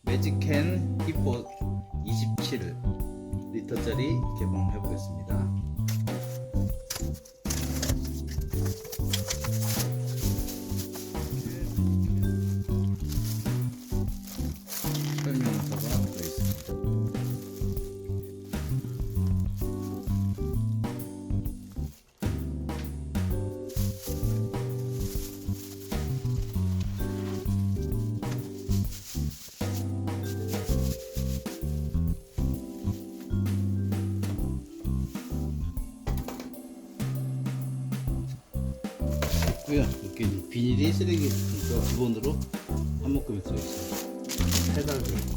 매직캔 히포 27리터짜리 개봉해 보겠습니다. 설명서가 들어있습니다. 이렇게 비닐이 쓰레기 기본으로 한 묶음이 들어있어요. 페달도 있고.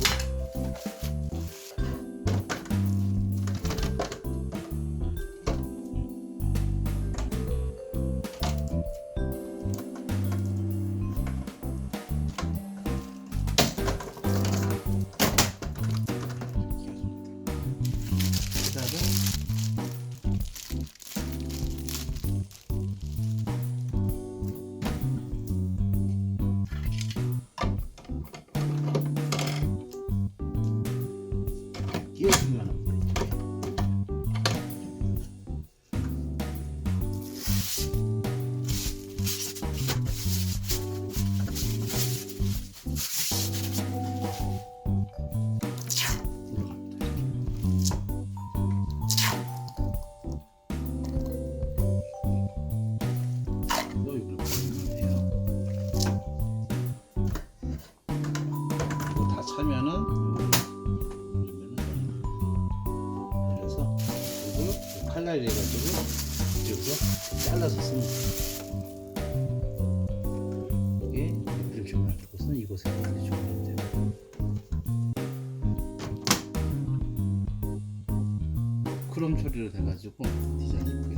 끼워주면 합니다. 이거 다 차면은 칼날이 해가지고 이쪽으로 잘라서 씁니다. 이게 리필 조명할 곳은 이곳에 조명하면 돼요. 크롬 처리로 돼가지고 디자인이